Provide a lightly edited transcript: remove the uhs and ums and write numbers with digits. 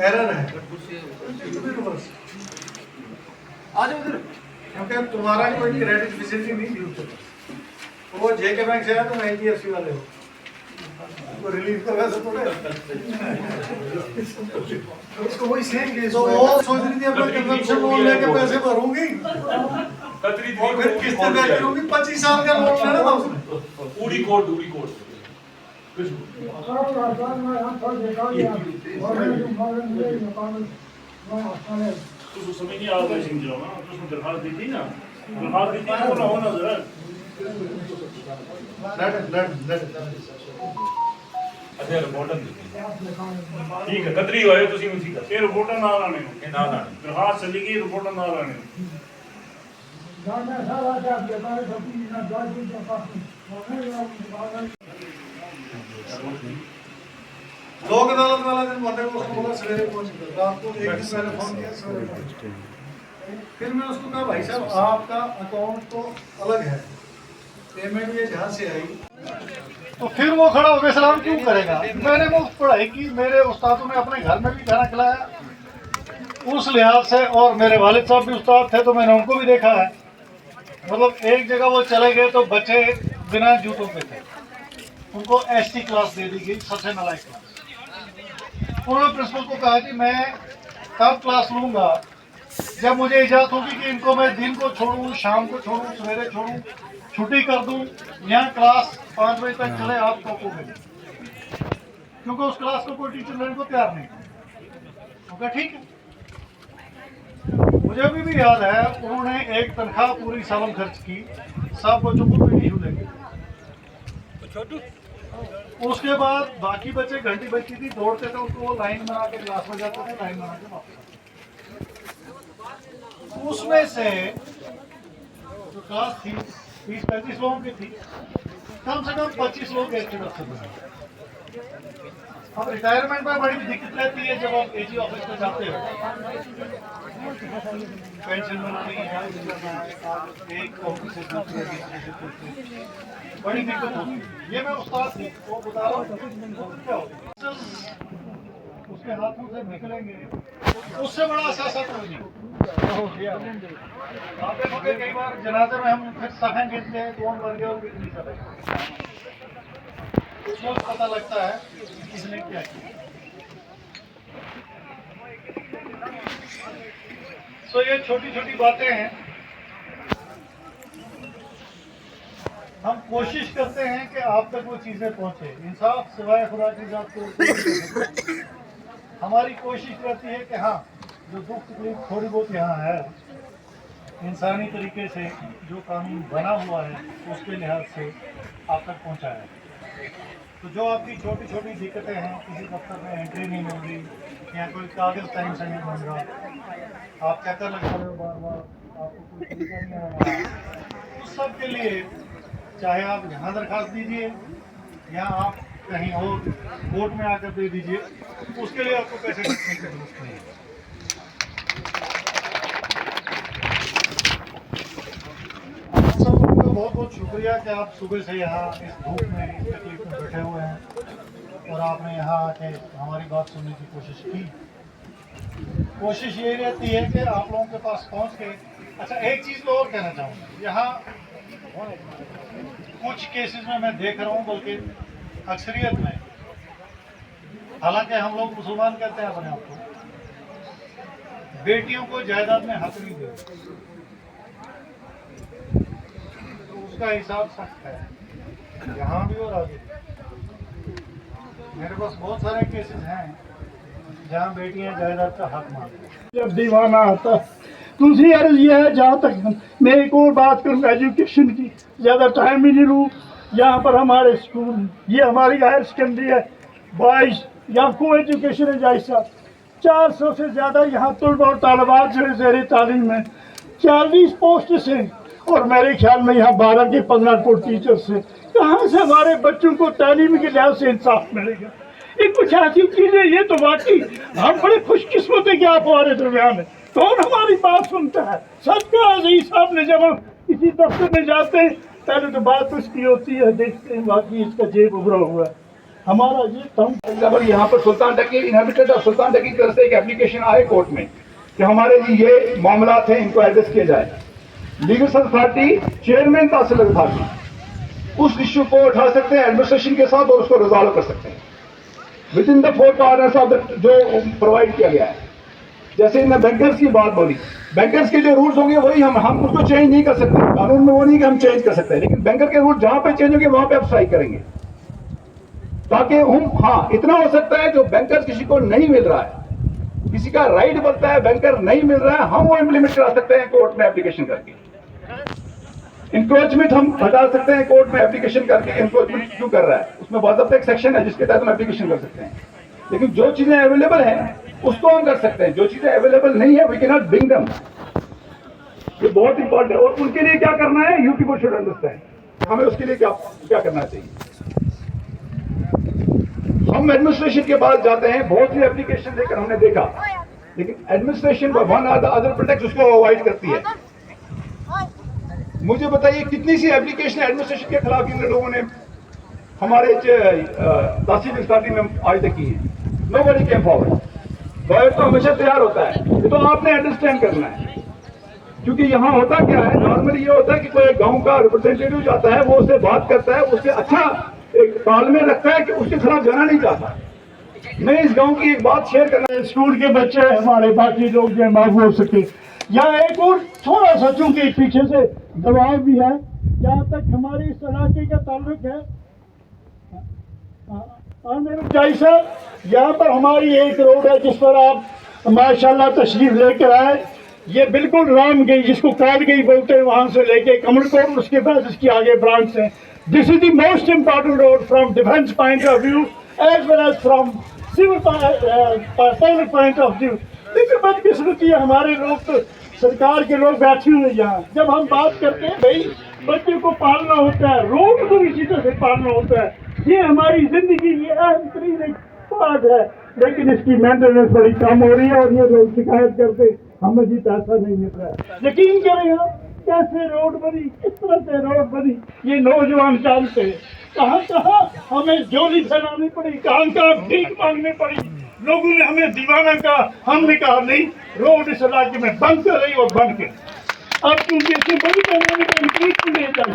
Error है। आ जाओ उधर, क्योंकि तुम्हारा कोई क्रेडिट फैसिलिटी नहीं थी उसके पास। वो जेके बैंक से आया, तुम एनबीएफसी वाले हो, वो रिलीफ का वैसे थोड़ा उसको वही सेम केस। तो वो सोच रही थी अपना कंजम्पशन लोन लेके पैसे भरूंगी और फिर किस्तें बैठ करूंगी। 25 साल का लोन लेना था उसने। उड़ी कोड तो समय नहीं आ रहा सिंह जो ना तो उसने दरखास्त दी थी ना वो ना होना जरा अच्छा रिपोर्ट ठीक है कतरी होए ਤੁਸੀਂ ਠੀਕ ਹੈ ਇਹ ਰਿਪੋਰਟ ਨਾਲ ਆਣੇ ਇਹ ਨਾਲ ਆਣੇ ਦਰਖਾਸਤ ਚਲੀ ਗਈ ਰਿਪੋਰਟ ਨਾਲ ਆਣੇ ਜਾਨਾ ਸਾਰਾ ਜਾ ਕੇ ਬਾਰੇ ਸਭੀ ਨਾ ਜਾਜੀ ਦਾ ਪਾਸ लोक अदालत वाला दिन बंदे को उसको बोला सवेरे पहुंच, रात को एक दिन पहले फोन किया सवेरे पहुंच। फिर मैं उसको कहा भाई साहब आपका अकाउंट तो अलग है, पेमेंट ये जहाँ से आई। तो फिर वो खड़ा होकर सलाम क्यों करेगा? मैंने वो पढ़ाई की, मेरे उस्तादों ने अपने घर में भी खाना खिलाया उस लिहाज से, और मेरे वालिद साहब भी उस्ताद थे तो मैंने उनको भी देखा है। मतलब एक जगह वो चले गए तो बच्चे बिना जूतों पे थे, उनको एसटी क्लास दे दी गई, सबसे नालायक क्लास। उन्होंने प्रिंसिपल को कहा कि मैं तब क्लास लूंगा जब मुझे इजाजत होगी कि इनको मैं दिन को छोड़ूं, शाम को छोड़ूं, सवेरे छोड़ूं, छुट्टी कर दूं, यहाँ क्लास 5 बजे तक चले, आप टॉपो में, क्योंकि उस क्लास को कोई टीचर लेने को तैयार नहीं। ओके ठीक है। मुझे अभी भी याद है उन्होंने एक तनख्वाह पूरी सालम खर्च की, सब बच्चों को भी टिश्यू लेंगे। उसके बाद बाकी बच्चे घंटी बजती थी दौड़ते थे, उसको लाइन बना के क्लास में जाते थे, लाइन बना के वापस। उसमें से जो क्लास थी 30-35 लोगों की थी, कम से कम 25 लोग गेस्टेड अफसर बने। अब रिटायरमेंट में बड़ी दिक्कत रहती है जब आप एजी ऑफिस में जाते हो, पेंशन मिलती है, एक ऑफिस से दूसरे बड़ी दिक्कत होती है। ये मैं उस्ताद थी वो बता रहा हूँ क्या होता, उसके हाथों से निकलेंगे, उससे बड़ा सियासत कोई नहीं। आप देखोगे कई बार जनाजे में हम फिर सफ़ें गिनते हैं, कौन मर गया और कितनी सफ़ें, उसमें पता लगता है कि किसने क्या किया। तो ये छोटी छोटी बातें हैं, हम कोशिश करते हैं कि आप तक वो चीज़ें पहुँचे। इंसाफ सिवाय खुदा की जात को हमारी कोशिश रहती है कि हाँ जो दुख तकलीफ थोड़ी बहुत यहाँ है, इंसानी तरीके से जो कानून बना हुआ है उसके लिहाज से आप तक पहुँचाया। तो जो आपकी छोटी छोटी दिक्कतें हैं, किसी दफ्तर में एंट्री नहीं मिल रही या कोई कागज़ टाइम से नहीं बन रहा, आप चक्कर लगा रहे हो बार बार, आपको कोई तरीका नहीं आ रहा, उस सब के लिए चाहे आप यहाँ दरखास्त दीजिए या आप कहीं और कोर्ट में आकर दे दीजिए, उसके लिए आपको पैसे रखने की जरूरत नहीं है। आप सबको बहुत बहुत शुक्रिया कि आप सुबह से यहाँ इस धूप में इस तकलीफ में बैठे हुए हैं और आपने यहाँ आके हमारी बात सुनने की कोशिश की। कोशिश यही रहती है कि आप लोगों के पास पहुँच के। अच्छा एक चीज़ और कहना चाहूँगा, यहाँ कुछ केसेस में मैं देख रहा हूँ, बल्कि अक्सरियत में, हालांकि हम लोग मुसलमान कहते हैं अपने आप को, बेटियों को जायदाद में हक नहीं देते, तो उसका हिसाब सख्त है यहाँ भी और आगे। मेरे पास बहुत सारे केसेस हैं जहाँ बेटियां जायदाद का हक मांगती हैं। जब दीवाना आता है। दूसरी अर्ज ये है, जहाँ तक मैं एक और बात करूँ एजुकेशन की, ज़्यादा टाइम ही नहीं लूँ। यहाँ पर हमारे स्कूल, ये हमारी हायर सेकेंडरी है 22, यहाँ को एजुकेशन है जाहिर साहब, 400 से ज़्यादा यहाँ तलबा और तालिबात जो ज़ेर तालीम में 40 पोस्ट से, और मेरे ख्याल में यहाँ 12 के 15 को टीचर्स हैं। कहाँ से हमारे बच्चों को तालीम के लिहाज से इंसाफ मिलेगा? ये कुछ ऐसी चीज़ें, ये तो वाकई हम बड़े खुशकिस्मत है कि आप हमारे दरमियान है। कौन हमारी बात सुनता है? सबका अजीज साहब ने जब हम किसी दफ्तर में जाते हैं, पहले तो बात उसकी होती है, देखते हैं बाकी इसका जेब उभरा हुआ है। हमारा ये तम एग्जाम्पल यहाँ पर सुल्तान टकी इनहेबिटेड ऑफ सुल्तान टकी की तरफ से एक एप्लीकेशन आए कोर्ट में कि हमारे लिए ये मामला थे, इनको एड्रेस किया जाए। लीगल अथॉरिटी चेयरमैन तहसील अथॉरिटी उस इश्यू को उठा सकते हैं एडमिनिस्ट्रेशन के साथ और उसको रिजॉल्व कर सकते हैं with in the 4 corners of the जो प्रोवाइड किया गया है। जैसे इन्हें बैंकर्स की बात बोली, बैंकर्स के जो रूल्स होंगे वही हम उसको चेंज नहीं कर सकते, कानून में वो नहीं कि हम चेंज कर सकते हैं, लेकिन बैंकर के रूल जहां पे चेंज होंगे वहां पे आप स्ट्राइक करेंगे ताकि हम हाँ इतना हो सकता है जो बैंकर किसी को नहीं मिल रहा है, किसी का राइट बनता है, बैंकर नहीं मिल रहा है, हम वो इम्प्लीमेंट करा सकते हैं कोर्ट में एप्लीकेशन करके। इंक्रोचमेंट हम हटा सकते हैं कोर्ट में एप्लीकेशन करके। इंक्रोचमेंट क्यों कर रहा है उसमें बाकायदा एक सेक्शन है जिसके तहत हम एप्लीकेशन कर सकते हैं, लेकिन जो चीजें अवेलेबल हैं उसको हम कर सकते हैं, जो चीजें अवेलेबल नहीं है we can not bring them. ये बहुत इंपॉर्टेंट है और उनके लिए क्या करना है यू पीपल शुड अंडरस्टैंड, हमें उसके लिए क्या करना चाहिए। हम एडमिनिस्ट्रेशन के पास जाते हैं, बहुत सी एप्लीकेशन लेकर हमने देखा, लेकिन एडमिनिस्ट्रेशन वन और द अदर प्रोटेक्ट उसको अवॉइड करती है। मुझे बताइए कितनी सी एप्लीकेशन एडमिनिस्ट्रेशन के खिलाफ इन लोगों ने हमारे तहसील अथॉरिटी में आज तक की है। Nobody came forward. लॉयर तो हमेशा तैयार होता है, ये तो आपने अंडरस्टैंड करना है, क्योंकि यहाँ होता क्या है, नॉर्मली ये होता है कि कोई गांव का रिप्रेजेंटेटिव जाता है, वो उससे बात करता है, उससे अच्छा एक तालमेल रखता है कि उसके खिलाफ जाना नहीं चाहता। मैं इस गांव की एक बात शेयर करना, स्कूल के बच्चे हमारे बाकी लोग जो मालूम हो सके। यहाँ एक और थोड़ा सा चूंकि पीछे से दबाव भी है, जहाँ तक हमारी इस इलाके का ताल्लुक है, जाई साहब, यहाँ पर हमारी एक रोड है जिस पर आप माशाल्लाह तशरीफ लेकर आए। ये बिल्कुल राम गई, जिसको काट गई बोलते हैं, वहाँ से लेके कमलकोट, उसके बाद इसकी आगे ब्रांच है। This is the most important road from defence point of view as well as from civil public point of view. लेकिन बदकिस्मती है, हमारे लोग तो सरकार के लोग बैठे हुए यहाँ, जब हम बात करते हैं भाई बच्चे को पालना होता है, रोड को इसी तरह से पालना होता है, ये हमारी जिंदगी की अहम तरीन एक बात है, लेकिन इसकी मेंटेनेंस बड़ी कम हो रही है और ये लोग शिकायत करते हमें जी पैसा नहीं मिल रहा है। यकीन करें आप कैसे रोड बनी, किस तरह से रोड बनी, ये नौजवान जानते हैं। कहाँ कहाँ हमें जोली फैलानी पड़ी, कहाँ कहाँ भीख मांगनी पड़ी, लोगों ने हमें दीवाना कहा, हमने कहा नहीं रोड इस इलाके में बंद कर रही और बंद कर। अब क्योंकि इससे बड़ी पैमाने पर इंक्रीज नहीं जाए